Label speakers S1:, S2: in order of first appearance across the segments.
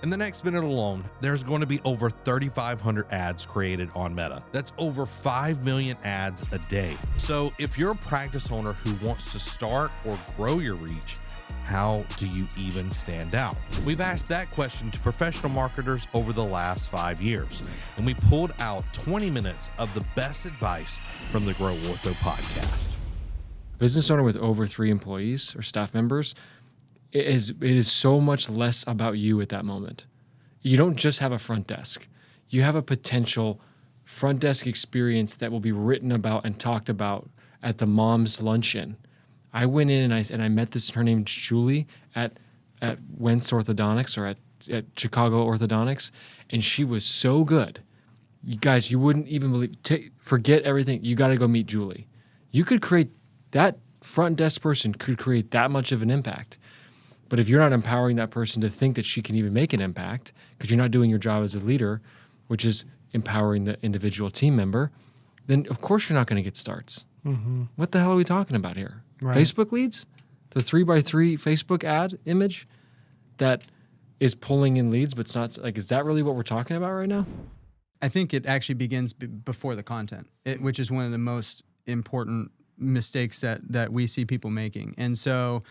S1: In the next minute alone, there's going to be over 3,500 ads created on Meta. That's over 5 million ads a day. So if you're a practice owner who wants to start or grow your reach, how do you even stand out? We've asked that question to professional marketers over the last 5 years, and we pulled out 20 minutes of the best advice from the Grow Ortho podcast.
S2: Business owner with over 3 employees or staff members, it is so much less about you at that moment. You don't just have a front desk. You have a potential front desk experience that will be written about and talked about at the mom's luncheon. I went in and I met her named Julie at Wentz Orthodontics or at Chicago Orthodontics, and she was so good. You guys, you wouldn't even believe. Forget everything. You got to go meet Julie. You could create that front desk person could create that much of an impact. But if you're not empowering that person to think that she can even make an impact, because you're not doing your job as a leader, which is empowering the individual team member, then of course you're not going to get starts. Mm-hmm. What the hell are we talking about here? Right. Facebook leads? The 3x3 Facebook ad image that is pulling in leads, but it's not like, is that really what we're talking about right now?
S3: I think it actually begins before the content, which is one of the most important mistakes that we see people making. And so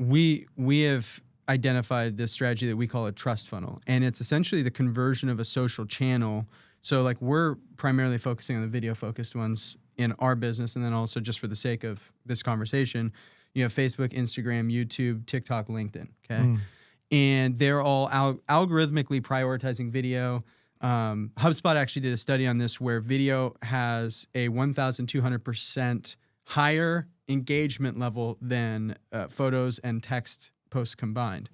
S3: we have identified this strategy that we call a trust funnel, and it's essentially the conversion of a social channel. So like we're primarily focusing on the video focused ones in our business, and then also just for the sake of this conversation, you have Facebook, Instagram, YouTube, TikTok, LinkedIn, okay? And they're all algorithmically prioritizing video. HubSpot actually did a study on this where video has a 1,200% higher engagement level than photos and text posts combined.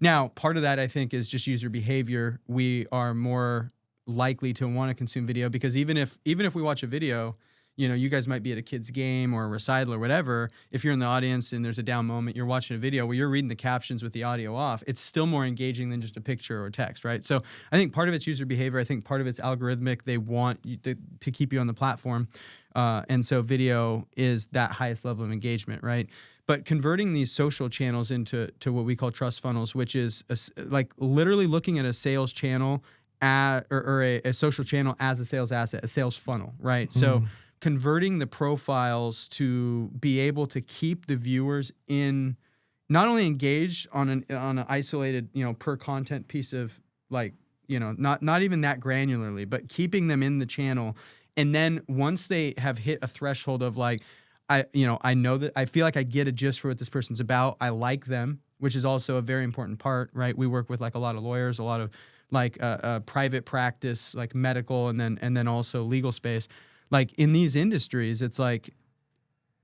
S3: Now, part of that I think is just user behavior. We are more likely to want to consume video because even if we watch a video, you know, you guys might be at a kid's game or a recital or whatever. If you're in the audience and there's a down moment, you're watching a video where you're reading the captions with the audio off, it's still more engaging than just a picture or text, right? So I think part of it's user behavior. I think part of it's algorithmic. They want you to keep you on the platform. And so video is that highest level of engagement, right? But converting these social channels into what we call trust funnels, which is like literally looking at a sales channel or a social channel as a sales asset, a sales funnel, right? So converting the profiles to be able to keep the viewers in, not only engaged on an isolated, you know, per content piece of like, you know, not even that granularly, but keeping them in the channel. And then once they have hit a threshold of like, I know that I feel like I get a gist for what this person's about. I like them, which is also a very important part, right? We work with like a lot of lawyers, a lot of like private practice, like medical, and then also legal space. Like in these industries, it's like,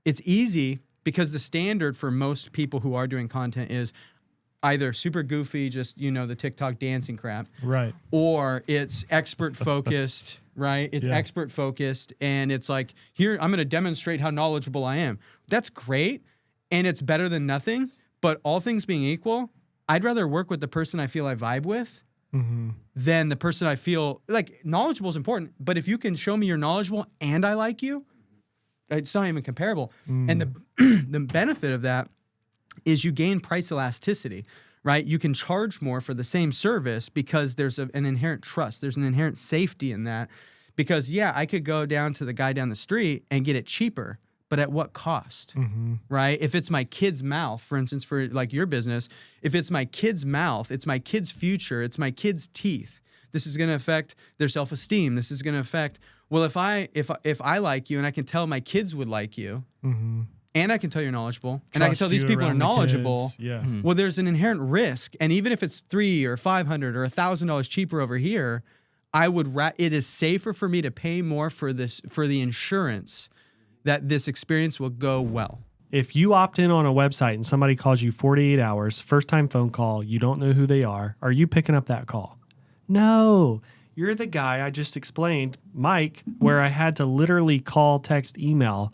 S3: it's easy because the standard for most people who are doing content is either super goofy, just, you know, the TikTok dancing crap.
S4: Right.
S3: Or it's expert focused, right? It's expert focused. And it's like, here, I'm going to demonstrate how knowledgeable I am. That's great. And it's better than nothing. But all things being equal, I'd rather work with the person I feel I vibe with than the person I feel like. Knowledgeable is important, but if you can show me you're knowledgeable and I like you, it's not even comparable. And the benefit of that is you gain price elasticity, right? You can charge more for the same service because there's an inherent trust. There's an inherent safety in that because, yeah, I could go down to the guy down the street and get it cheaper, but at what cost, right? If it's my kid's mouth, for instance, for like your business, if it's my kid's mouth, it's my kid's future, it's my kid's teeth. This is going to affect their self-esteem. This is going to affect, well, if I like you and I can tell my kids would like you, and I can tell you're knowledgeable, and I can tell these people are knowledgeable, well, there's an inherent risk. And even if it's $300 or $500 or $1,000 cheaper over here, it is safer for me to pay more for the insurance that this experience will go well.
S4: If you opt in on a website and somebody calls you 48 hours, first time phone call, you don't know who they are you picking up that call? No. You're the guy I just explained, Mike, where I had to literally call, text, email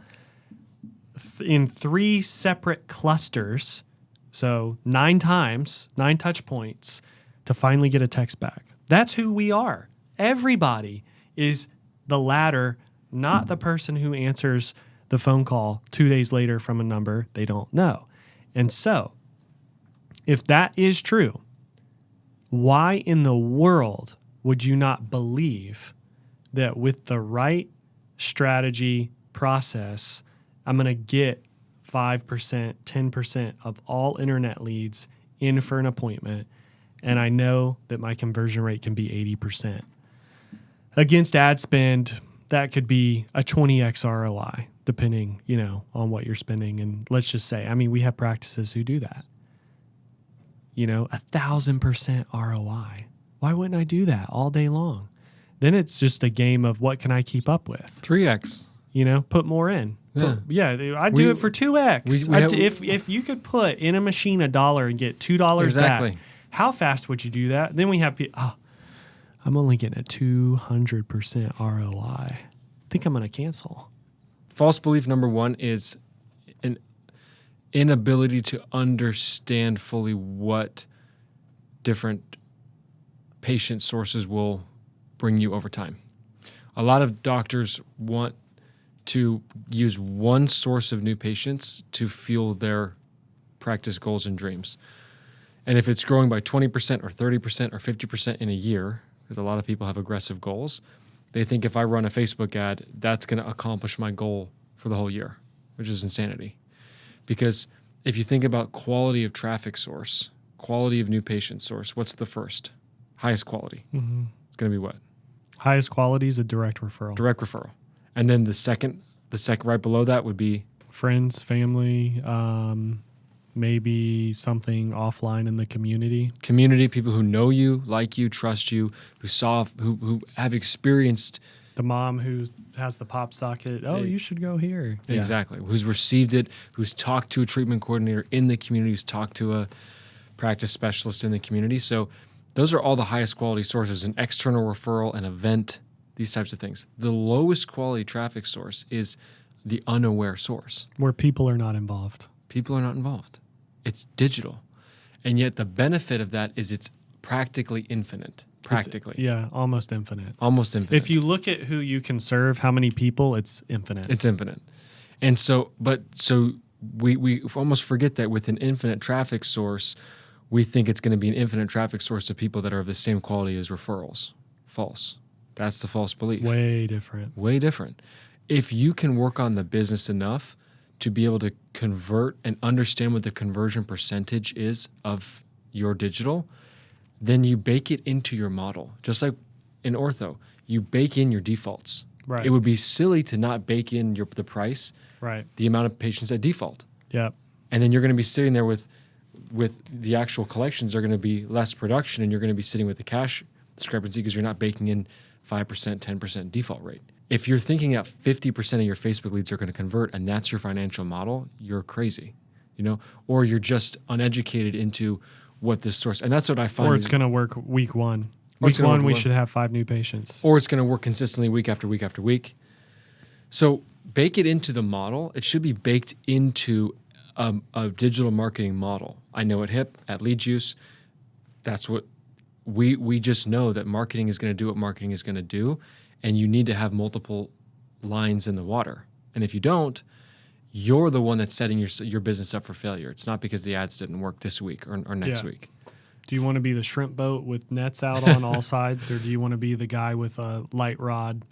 S4: in 3 separate clusters. So 9 times, 9 touch points to finally get a text back. That's who we are. Everybody is the latter, not the person who answers the phone call 2 days later from a number they don't know. And so if that is true, Why in the world would you not believe that with the right strategy process, I'm going to get 5%, 10% of all internet leads in for an appointment, and I know that my conversion rate can be 80%. Against ad spend, that could be a 20x ROI, depending, on what you're spending. And let's just say, we have practices who do that. 1,000% ROI. Why wouldn't I do that all day long? Then it's just a game of what can I keep up with?
S2: 3x.
S4: Put more in.
S2: Yeah.
S4: I'd do it for 2x. If you could put in a machine $1 and get $2 back, how fast would you do that? Then we have people, I'm only getting a 200% ROI. I think I'm going to cancel.
S2: False belief number one is an inability to understand fully what different patient sources will bring you over time. A lot of doctors want to use one source of new patients to fuel their practice goals and dreams. And if it's growing by 20% or 30% or 50% in a year, because a lot of people have aggressive goals, they think if I run a Facebook ad, that's going to accomplish my goal for the whole year, which is insanity. Because if you think about quality of traffic source, quality of new patient source, what's the first? Highest quality. Mm-hmm. It's going to be what?
S4: Highest quality is a direct referral.
S2: Direct referral. And then the second right below that would be?
S4: Friends, family, maybe something offline in the community.
S2: Community, people who know you, like you, trust you, who have experienced.
S4: The mom who has the pop socket. Oh, you should go here.
S2: Exactly. Yeah. Who's received it, who's talked to a treatment coordinator in the community, who's talked to a practice specialist in the community. So those are all the highest quality sources, an external referral, an event, these types of things. The lowest quality traffic source is the unaware source.
S4: Where people are not involved.
S2: People are not involved. It's digital. And yet the benefit of that is it's practically infinite. Practically.
S4: Almost infinite.
S2: Almost infinite.
S4: If you look at who you can serve, how many people, it's infinite.
S2: It's infinite. And so we almost forget that with an infinite traffic source, we think it's going to be an infinite traffic source of people that are of the same quality as referrals. False. That's the false belief.
S4: Way different.
S2: Way different. If you can work on the business enough to be able to convert and understand what the conversion percentage is of your digital, then you bake it into your model. Just like in ortho, you bake in your defaults.
S4: Right.
S2: It would be silly to not bake in the price,
S4: right,
S2: the amount of patients at default.
S4: Yep.
S2: And then you're going to be sitting there with the actual collections are going to be less production, and you're going to be sitting with the cash discrepancy because you're not baking in 5%, 10% default rate. If you're thinking that 50% of your Facebook leads are going to convert and that's your financial model, you're crazy, or you're just uneducated into what this source, and that's what I find.
S4: Or it's going to work week one. Week one, we should have 5 new patients.
S2: Or it's going to work consistently week after week after week. So bake it into the model. It should be baked into a digital marketing model. I know at HIP, at Lead Juice, that's what we just know that marketing is going to do what marketing is going to do, and you need to have multiple lines in the water. And if you don't, you're the one that's setting your business up for failure. It's not because the ads didn't work this week or next week.
S4: Do you want to be the shrimp boat with nets out on all sides, or do you want to be the guy with a light rod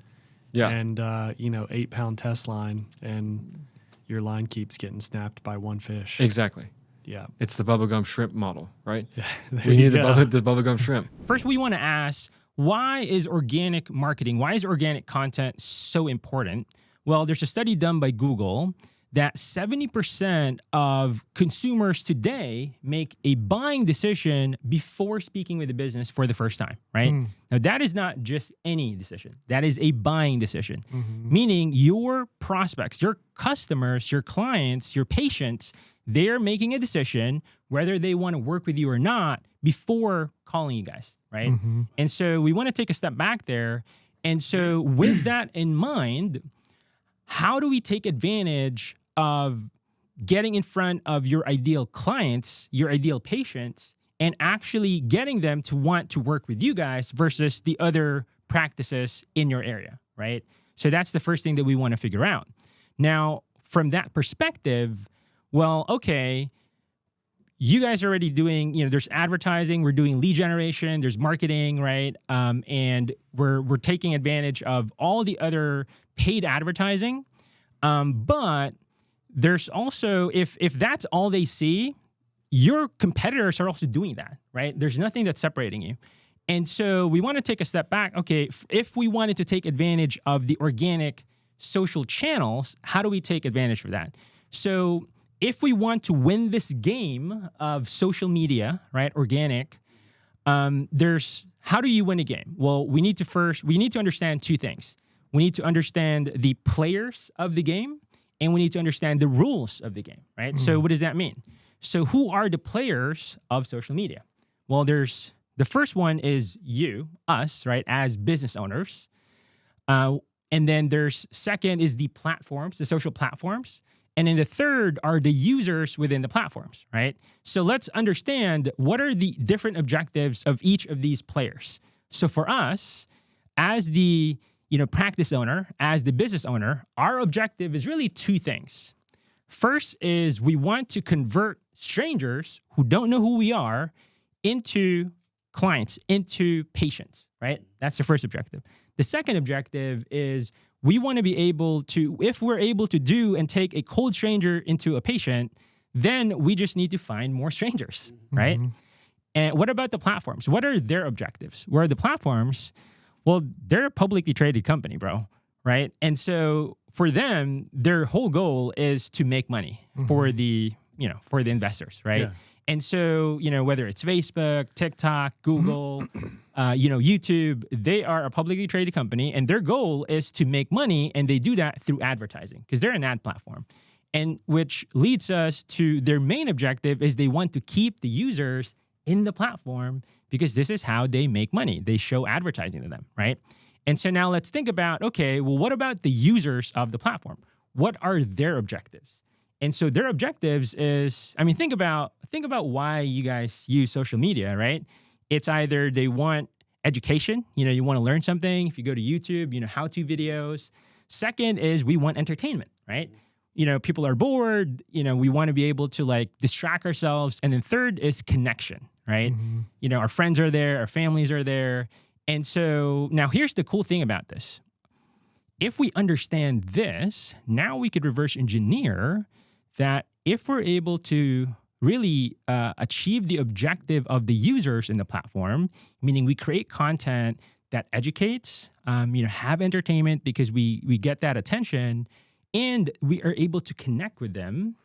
S4: and 8-pound test line, and your line keeps getting snapped by one fish?
S2: Exactly.
S4: Yeah.
S2: It's the bubblegum shrimp model, right?
S4: Yeah,
S2: we need the bubblegum shrimp.
S5: First, we want to ask, why is organic marketing, why is organic content so important? Well, there's a study done by Google that 70% of consumers today make a buying decision before speaking with a business for the first time, right? Now, that is not just any decision. That is a buying decision, meaning your prospects, your customers, your clients, your patients, they're making a decision whether they want to work with you or not before calling you guys, right? And so we want to take a step back there. And so with that in mind, how do we take advantage of getting in front of your ideal clients, your ideal patients, and actually getting them to want to work with you guys versus the other practices in your area, right? So that's the first thing that we want to figure out. Now, from that perspective, well, okay, you guys are already doing, there's advertising, we're doing lead generation, there's marketing, right? And we're taking advantage of all the other paid advertising. But there's also, if that's all they see, your competitors are also doing that, right? There's nothing that's separating you. And so we want to take a step back. Okay, if we wanted to take advantage of the organic social channels, how do we take advantage of that? So if we want to win this game of social media, right, organic, how do you win a game? Well, we need to understand two things. We need to understand the players of the game, and we need to understand the rules of the game, right? So what does that mean? So who are the players of social media? Well, the first one is us, right, as business owners. And then second is the platforms, the social platforms. And then the third are the users within the platforms, right? So let's understand what are the different objectives of each of these players. So for us, as the practice owner, as the business owner, our objective is really two things. First is we want to convert strangers who don't know who we are into clients, into patients, right? That's the first objective. The second objective is we want to be able to, if we're able to do and take a cold stranger into a patient, then we just need to find more strangers, right? And what about the platforms? What are their objectives? Where are the platforms? Well, they're a publicly traded company, bro, right? And so for them, their whole goal is to make money for the investors, right?
S4: Yeah.
S5: And so, whether it's Facebook, TikTok, Google, YouTube, they are a publicly traded company, and their goal is to make money, and they do that through advertising because they're an ad platform. And which leads us to their main objective is they want to keep the users in the platform because this is how they make money. They show advertising to them, right? And so now let's think about, okay, well, what about the users of the platform? What are their objectives? And so their objectives is, think about why you guys use social media, right? It's either they want education, you want to learn something. If you go to YouTube, how-to videos. Second is we want entertainment, right? People are bored, we want to be able to distract ourselves. And then third is connection, right? Our friends are there, our families are there. And so now here's the cool thing about this. If we understand this, now we could reverse engineer that if we're able to really achieve the objective of the users in the platform, meaning we create content that educates, have entertainment because we get that attention, and we are able to connect with them,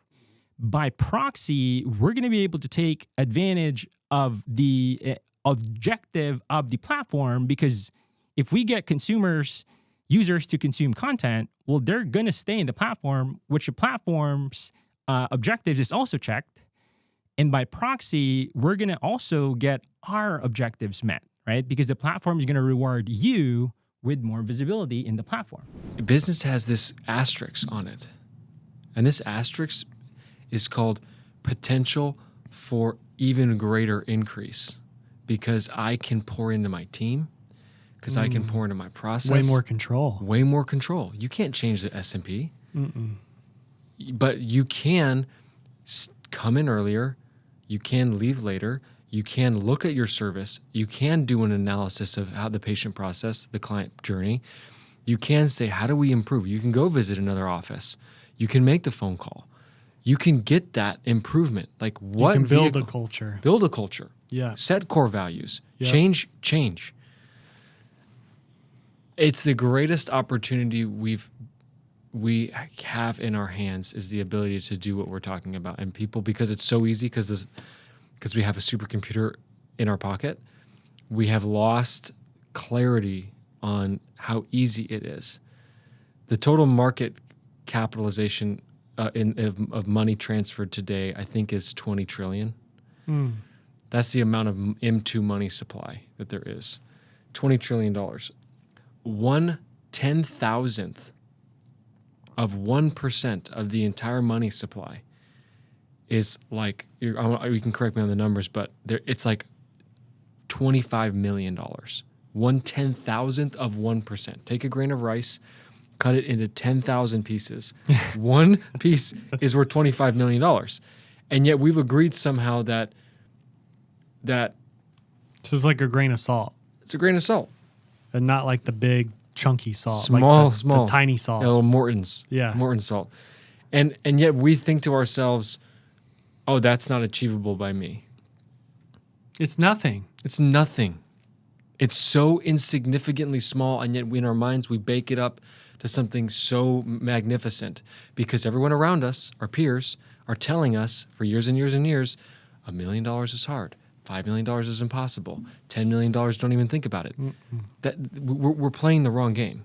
S5: by proxy, we're going to be able to take advantage of the objective of the platform, because if we get users to consume content, well, they're going to stay in the platform, which the platform's objectives is also checked. And by proxy, we're going to also get our objectives met, right? Because the platform is going to reward you with more visibility in the platform.
S2: Business has this asterisk on it. And this asterisk is called potential for even greater increase, because I can pour into my team, because I can pour into my process.
S4: Way more control.
S2: Way more control. You can't change the S&P. But you can come in earlier. You can leave later. You can look at your service. You can do an analysis of how the patient process, the client journey. You can say, how do we improve? You can go visit another office. You can make the phone call. You can get that improvement. Like what?
S4: You can build a culture.
S2: Build a culture.
S4: Yeah.
S2: Set core values.
S4: Yep.
S2: Change. It's the greatest opportunity we have in our hands, is the ability to do what we're talking about. And people, because it's so easy, because we have a supercomputer in our pocket, we have lost clarity on how easy it is. The total market capitalization of money transferred today, I think, is 20 trillion. That's the amount of M2 money supply that there is. $20 trillion. 1/10,000th of 1% of the entire money supply is like, you can correct me on the numbers, but it's like $25 million. 1/10,000th of 1%. Take a grain of rice, cut it into 10,000 pieces. One piece is worth $25 million. And yet we've agreed somehow that
S4: So it's like a grain of salt,
S2: it's a grain of salt.
S4: and not like the big chunky salt,
S2: Small,
S4: like the
S2: small.
S4: tiny salt.
S2: A little Morton's.
S4: Yeah.
S2: Morton's salt. And yet we think to ourselves, oh, that's not achievable by me.
S4: It's nothing.
S2: It's nothing. It's so insignificantly small, and yet in our minds we bake it up to something so magnificent because everyone around us, our peers, are telling us for years and years and years, $1 million is hard. $5 million is impossible. $10 million, don't even think about it. That we're playing the wrong game.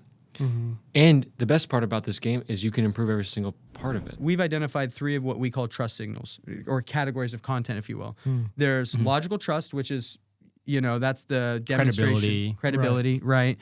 S2: And the best part about this game is you can improve every single part of it.
S3: We've identified 3 of what we call trust signals, or categories of content, if you will. There's logical trust, which is, that's the demonstration. Credibility, right?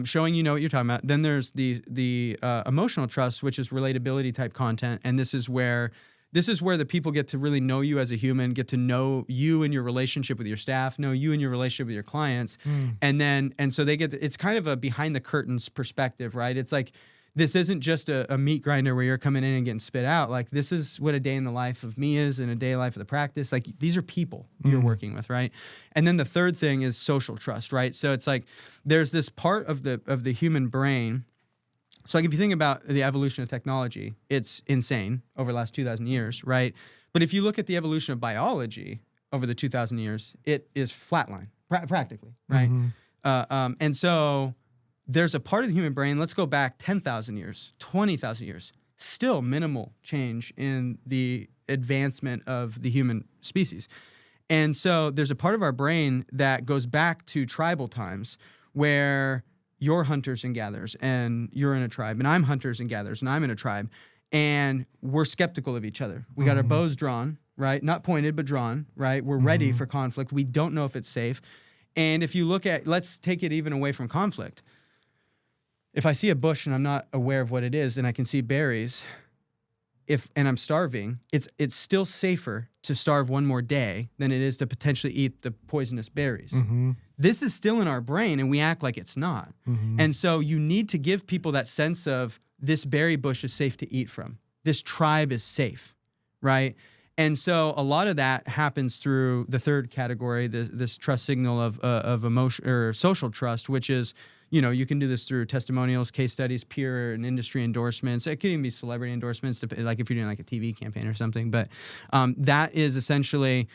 S3: Showing you know what you're talking about. Then there's the emotional trust, which is relatability type content. And this is where the people get to really know you as a human, get to know you and your relationship with your staff, know you and your relationship with your clients. And so they get, it's kind of a behind the curtains perspective, right? It's like, this isn't just a meat grinder where you're coming in and getting spit out. Like, this is what a day in the life of me is and a day in the life of the practice. Like, these are people you're working with, right? And then the third thing is social trust, right? So it's like, there's this part of the human brain. So like if you think about the evolution of technology, it's insane over the last 2,000 years, right? But if you look at the evolution of biology over the 2,000 years, it is flatline, practically, right? And so there's a part of the human brain, let's go back 10,000 years, 20,000 years, still minimal change in the advancement of the human species. And so there's a part of our brain that goes back to tribal times where you're hunters and gatherers and you're in a tribe, and I'm hunters and gatherers and I'm in a tribe, and we're skeptical of each other. We got our bows drawn, right? Not pointed, but drawn, right? We're ready for conflict. We don't know if it's safe. And if you look at, let's take it even away from conflict. If I see a bush and I'm not aware of what it is and I can see berries, and I'm starving, it's still safer to starve one more day than it is to potentially eat the poisonous berries. This is still in our brain and we act like it's not. And so you need to give people that sense of this berry bush is safe to eat from. This tribe is safe, right? And so a lot of that happens through the third category, this trust signal of emotion or social trust, which is, you can do this through testimonials, case studies, peer and industry endorsements. It could even be celebrity endorsements, like if you're doing like a TV campaign or something. But that is essentially,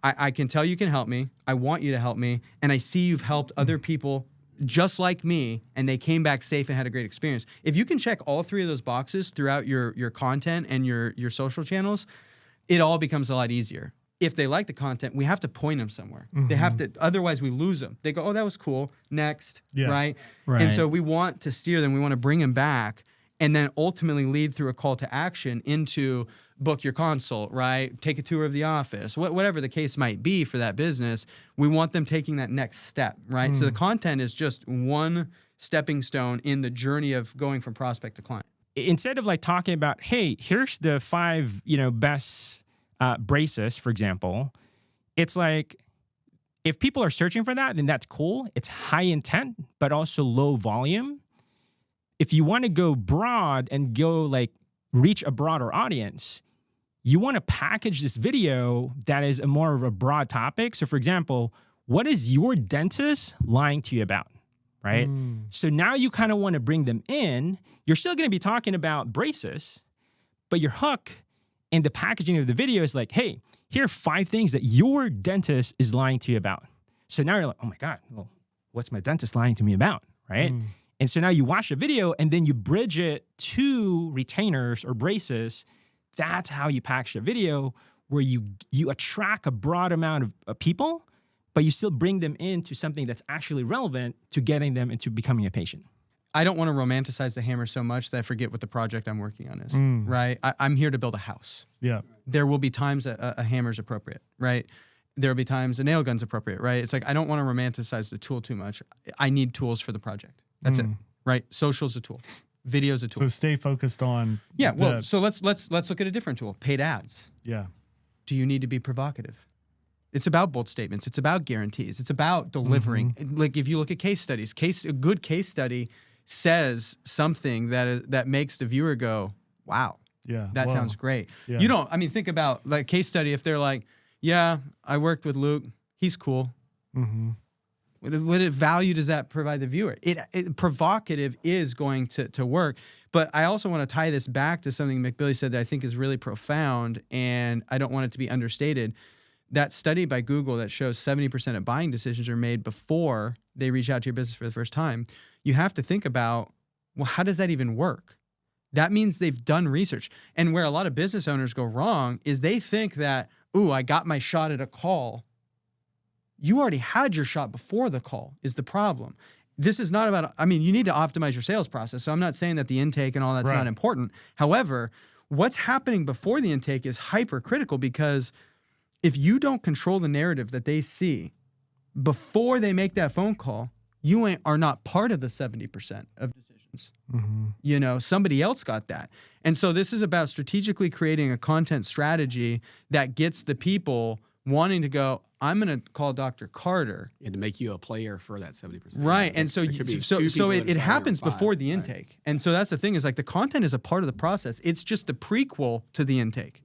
S3: I can tell you can help me. I want you to help me. And I see you've helped other people just like me, and they came back safe and had a great experience. If you can check all 3 of those boxes throughout your content and your social channels, it all becomes a lot easier. If they like the content, we have to point them somewhere. They have to, otherwise we lose them. They go, oh, that was cool. Next, right? And so we want to steer them. We want to bring them back, and then ultimately lead through a call to action into book your consult, right? Take a tour of the office, whatever the case might be for that business. We want them taking that next step, right? So the content is just one stepping stone in the journey of going from prospect to client.
S5: Instead of like talking about, hey, here's the 5, best braces, for example, it's like, if people are searching for that, then that's cool. It's high intent, but also low volume. If you want to go broad and go like reach a broader audience, you want to package this video that is more of a broad topic. So for example, what is your dentist lying to you about, right? So now you kind of want to bring them in. You're still going to be talking about braces, but your hook and the packaging of the video is like, hey, here are 5 things that your dentist is lying to you about. So now you're like, oh my God, well, what's my dentist lying to me about, right? And so now you watch the video and then you bridge it to retainers or braces. That's how you package a video where you attract a broad amount of people, but you still bring them into something that's actually relevant to getting them into becoming a patient.
S3: I don't want to romanticize the hammer so much that I forget what the project I'm working on is, right? I'm here to build a house.
S4: Yeah.
S3: There will be times a hammer's appropriate, right? There will be times a nail gun's appropriate, right? It's like, I don't want to romanticize the tool too much. I need tools for the project. That's it, right? Social's a tool. Video's a tool.
S4: So stay focused on.
S3: Yeah, well, so let's look at a different tool. Paid ads.
S4: Yeah.
S3: Do you need to be provocative? It's about bold statements. It's about guarantees. It's about delivering. Like if you look at case studies, a good case study says something that makes the viewer go, wow.
S4: Yeah.
S3: That
S4: Whoa.
S3: sounds great.
S4: Yeah.
S3: You don't, I mean, think about like case study. If they're like, yeah, I worked with Luke. He's cool.
S4: Mm-hmm.
S3: What value does that provide the viewer? Provocative is going to work. But I also want to tie this back to something McBilly said that I think is really profound, and I don't want it to be understated. That study by Google that shows 70% of buying decisions are made before they reach out to your business for the first time. You have to think about, well, how does that even work? That means they've done research. And where a lot of business owners go wrong is they think that, ooh, I got my shot at a call. You already had your shot before the call is the problem. This is not about, I mean, you need to optimize your sales process. So I'm not saying that the intake and all that's not important. However, what's happening before the intake is hypercritical, because if you don't control the narrative that they see before they make that phone call, you are not part of the 70% of decisions.
S4: Mm-hmm.
S3: You know, somebody else got that. And so this is about strategically creating a content strategy that gets the people wanting to go, I'm going to call Dr. Carter.
S6: And to make you a player for that 70%.
S3: Right. And so it happens before the
S6: Right.
S3: intake. And so that's the thing, is like the content is a part of the process. It's just the prequel to the intake.